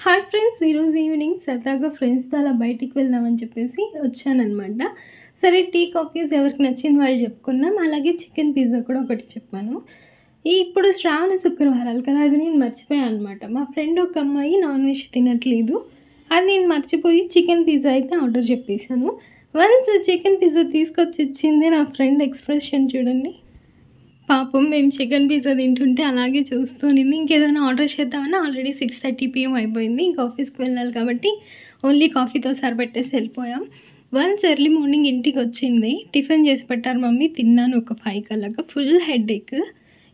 Hi friends, ఈరోజు evening సరదాగా ఫ్రెండ్స్తో అలా బయటికి వెళ్దామని చెప్పేసి వచ్చానమాట. సరే, టీ కాఫీస్ ఎవరికి నచ్చింది వాళ్ళు చెప్పుకున్నాం. అలాగే చికెన్ పిజ్జా కూడా ఒకటి చెప్పాను. ఇప్పుడు శ్రావణ శుక్రవారాలు కదా, అది నేను మర్చిపోయాను అనమాట. మా ఫ్రెండ్ ఒక అమ్మాయి నాన్ వెజ్ తినట్లేదు, అది నేను మర్చిపోయి చికెన్ పిజ్జా అయితే ఆర్డర్ చెప్పేశాను. వన్స్ చికెన్ పిజ్జా తీసుకొచ్చి ఇచ్చింది నా ఫ్రెండ్ ఎక్స్ప్రెషన్ చూడండి. పాపం మేము చికెన్ పిజ్జా తింటుంటే అలాగే చూస్తూనింది. ఇంకేదైనా ఆర్డర్ చేద్దామని ఆల్రెడీ 6:30 PM అయిపోయింది. ఇంకా ఆఫీస్కి వెళ్ళాలి కాబట్టి ఓన్లీ కాఫీతో సరిపెట్టేసి వెళ్ళిపోయాం. వన్స్ ఎర్లీ మార్నింగ్ ఇంటికి వచ్చింది, టిఫిన్ చేసి పెట్టారు మమ్మీ. తిన్నాను ఒక 5 కల్లాగా. ఫుల్ హెడేక్,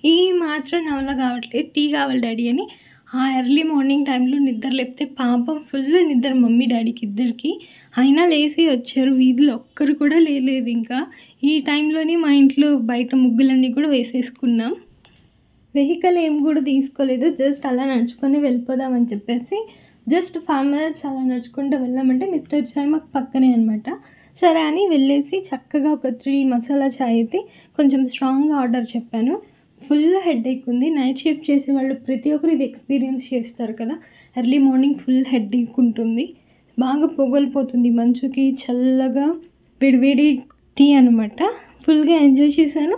ఈ మాత్రం నా వల్ల కావట్లేదు, టీ కావాలి డాడీ అని ఆ ఎర్లీ మార్నింగ్ టైంలో నిద్ర లేపితే పాపం ఫుల్ నిద్ర మమ్మీ డాడీకి ఇద్దరికి. అయినా లేచి వచ్చారు, వీధిలో ఒక్కరు కూడా లేదు. ఇంకా ఈ టైంలోనే మా ఇంట్లో బయట ముగ్గులన్నీ కూడా వేసేసుకున్నాం. వెహికల్ ఏం కూడా తీసుకోలేదు, జస్ట్ అలా నడుచుకొని వెళ్ళిపోదామని చెప్పేసి జస్ట్ 5 minutes అలా నడుచుకుంటూ వెళ్ళామంటే మిస్టర్ చాయ్ మాకు పక్కనే అనమాట. సరే అని వెళ్ళేసి చక్కగా ఒక 3 మసాలా చాయ్ అయితే కొంచెం స్ట్రాంగ్గా ఆర్డర్ చెప్పాను. ఫుల్ హెడేక్ ఉంది. నైట్ షిఫ్ట్ చేసే వాళ్ళు ప్రతి ఒక్కరు ఇది ఎక్స్పీరియన్స్ చేస్తారు కదా. ఎర్లీ మార్నింగ్ ఫుల్ హెడేక్ ఉంటుంది, బాగా పొగలిపోతుంది మంచుకి, చల్లగా వేడివేడి టీ అనమాట. ఫుల్గా ఎంజాయ్ చేశాను.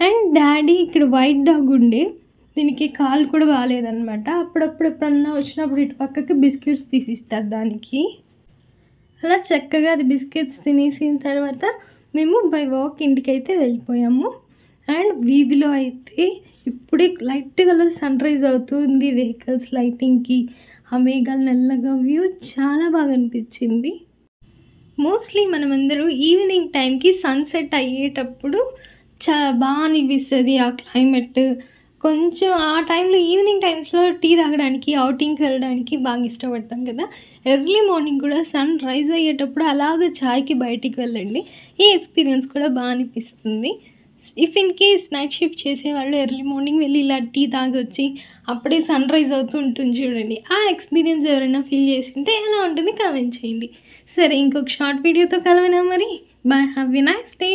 అండ్ డాడీ ఇక్కడ వైట్ డాగ్ ఉండే, దీనికి కాలు కూడా బాగాలేదనమాట. అప్పుడప్పుడు ఎప్పుడన్నా వచ్చినప్పుడు ఇటు పక్కకి బిస్కెట్స్ తీసిస్తారు దానికి. అలా చక్కగా అది బిస్కెట్స్ తినేసిన తర్వాత మేము బై వాక్ ఇంటికైతే వెళ్ళిపోయాము. అండ్ వీధిలో అయితే ఇప్పుడే లైట్ కలర్ సన్ రైజ్ అవుతుంది, వెహికల్స్ లైటింగ్కి ఆ మేఘాలు నల్లగా, వ్యూ చాలా బాగా అనిపించింది. మోస్ట్లీ మనమందరూ ఈవినింగ్ టైంకి సన్సెట్ అయ్యేటప్పుడు బాగా అనిపిస్తుంది ఆ క్లైమేట్. కొంచెం ఆ టైంలో ఈవినింగ్ టైమ్స్లో టీ తాగడానికి, అవుటింగ్కి వెళ్ళడానికి బాగా ఇష్టపడతాం కదా. ఎర్లీ మార్నింగ్ కూడా సన్ రైజ్ అయ్యేటప్పుడు అలాగ చాయ్కి బయటికి వెళ్ళండి, ఈ ఎక్స్పీరియన్స్ కూడా బాగా అనిపిస్తుంది. If in case night shift చేసేవాళ్ళు ఎర్లీ మార్నింగ్ వెళ్ళి ఇలా టీ తాగొచ్చి అప్పుడే సన్ రైజ్ అవుతూ ఉంటుంది చూడండి, ఆ ఎక్స్పీరియన్స్ ఎవరైనా ఫీల్ చేసి ఉంటే ఎలా ఉంటుంది కామెంట్ చేయండి. సరే, ఇంకొక షార్ట్ వీడియోతో కలవనా మరి. Bye, have a nice day.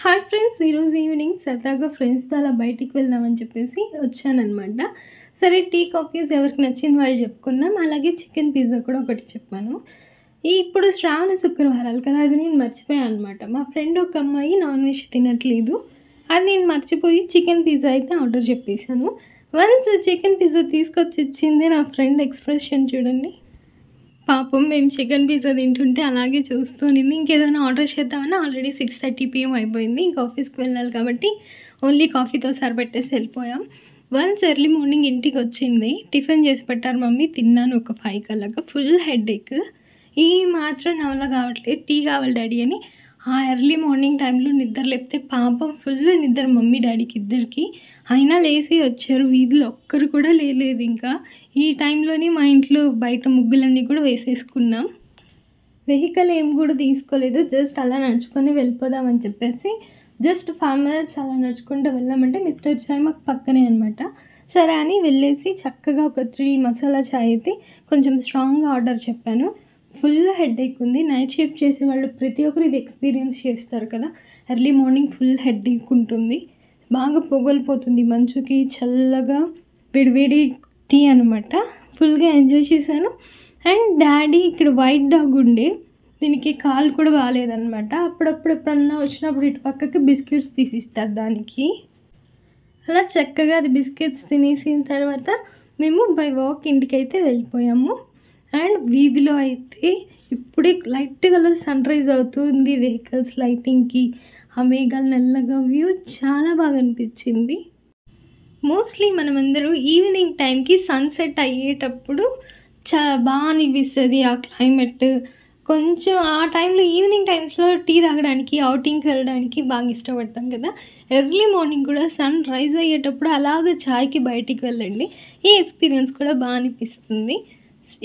Hi friends, ఈరోజు ఈవినింగ్ సరదాగా ఫ్రెండ్స్తో అలా బయటికి వెళ్దామని చెప్పేసి వచ్చానమాట. సరే, టీ కాఫీస్ ఎవరికి నచ్చింది వాళ్ళు చెప్పుకున్నాం. అలాగే చికెన్ పిజ్జా కూడా ఒకటి చెప్పాను. ఇప్పుడు శ్రావణ శుక్రవారాలు కదా, అది నేను మర్చిపోయాను అనమాట. మా ఫ్రెండ్ ఒక అమ్మాయి నాన్ వెజ్ తినట్లేదు, అది నేను మర్చిపోయి చికెన్ పిజ్జా అయితే ఆర్డర్ చెప్పేశాను. వన్స్ చికెన్ పిజ్జా తీసుకొచ్చి ఇచ్చింది నా ఫ్రెండ్ ఎక్స్ప్రెషన్ చూడండి. పాపం మేము చికెన్ పిజ్జా తింటుంటే అలాగే చూస్తూనింది. ఇంకేదైనా ఆర్డర్ చేద్దామని ఆల్రెడీ 6:30 PM అయిపోయింది. ఇంకా ఆఫీస్కి వెళ్ళాలి కాబట్టి ఓన్లీ కాఫీతో సరిపెట్టేసి వెళ్ళిపోయాం. వన్స్ ఎర్లీ మార్నింగ్ ఇంటికి వచ్చింది, టిఫిన్ చేసి పెట్టారు మమ్మీ. తిన్నాను ఒక 5 కల్లాగా. ఫుల్ హెడేక్, ఈ మాత్రం నా వల్ల కావట్లేదు, టీ కావాలి డాడీ అని ఆ ఎర్లీ మార్నింగ్ టైంలో నిద్ర లేపితే పాపం ఫుల్ నిద్ర మమ్మీ డాడీకి ఇద్దరికి. అయినా లేచి వచ్చారు, వీధిలో ఒక్కరు కూడా లేదు. ఇంకా ఈ టైంలోనే మా ఇంట్లో బయట ముగ్గులన్నీ కూడా వేసేసుకున్నాం. వెహికల్ ఏం కూడా తీసుకోలేదు, జస్ట్ అలా నడుచుకొని వెళ్ళిపోదామని చెప్పేసి జస్ట్ 5 minutes అలా నడుచుకుంటూ వెళ్ళామంటే మిస్టర్ చాయ్ మాకు పక్కనే అనమాట. సరే అని వెళ్ళేసి చక్కగా ఒక 3 మసాలా చాయ్ అయితే కొంచెం స్ట్రాంగ్గా ఆర్డర్ చెప్పాను. ఫుల్ హెడేక్ ఉంది. నైట్ షిఫ్ట్ చేసే వాళ్ళు ప్రతి ఒక్కరు ఇది ఎక్స్పీరియన్స్ చేస్తారు కదా. ఎర్లీ మార్నింగ్ ఫుల్ హెడేక్ ఉంటుంది, బాగా పొగలిపోతుంది మంచుకి, చల్లగా వేడివేడి టీ అనమాట. ఫుల్గా ఎంజాయ్ చేశాను. అండ్ డాడీ ఇక్కడ వైట్ డాగ్ ఉండే, దీనికి కాలు కూడా బాగాలేదనమాట. అప్పుడప్పుడు ఎప్పుడన్నా వచ్చినప్పుడు ఇటు పక్కకి బిస్కెట్స్ తీసిస్తారు దానికి. అలా చక్కగా అది బిస్కెట్స్ తినేసిన తర్వాత మేము బై వాక్ ఇంటికైతే వెళ్ళిపోయాము. అండ్ వీధిలో అయితే ఇప్పుడే లైట్ కలర్ సన్ రైజ్ అవుతుంది, వెహికల్స్ లైటింగ్కి ఆ మేఘాలు నల్లగా, వ్యూ చాలా బాగా అనిపించింది. మోస్ట్లీ మనమందరూ ఈవినింగ్ టైంకి సన్సెట్ అయ్యేటప్పుడు బాగా అనిపిస్తుంది ఆ క్లైమేట్. కొంచెం ఆ టైంలో ఈవినింగ్ టైమ్స్లో టీ తాగడానికి, అవుటింగ్కి వెళ్ళడానికి బాగా ఇష్టపడతాం కదా. ఎర్లీ మార్నింగ్ కూడా సన్ రైజ్ అయ్యేటప్పుడు అలాగ చాయ్కి బయటికి వెళ్ళండి, ఈ ఎక్స్పీరియన్స్ కూడా బాగా అనిపిస్తుంది.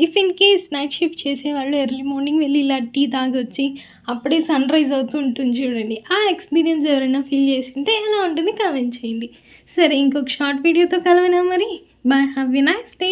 If in case night shift చేసేవాళ్ళు ఎర్లీ మార్నింగ్ వెళ్ళి ఇలా టీ తాగొచ్చి అప్పుడే సన్ రైజ్ అవుతూ ఉంటుంది చూడండి, ఆ ఎక్స్పీరియన్స్ ఎవరైనా ఫీల్ చేసి ఉంటే ఎలా ఉంటుంది కామెంట్ చేయండి. సరే, ఇంకొక షార్ట్ వీడియోతో కలవనా మరి. Bye, have a nice day.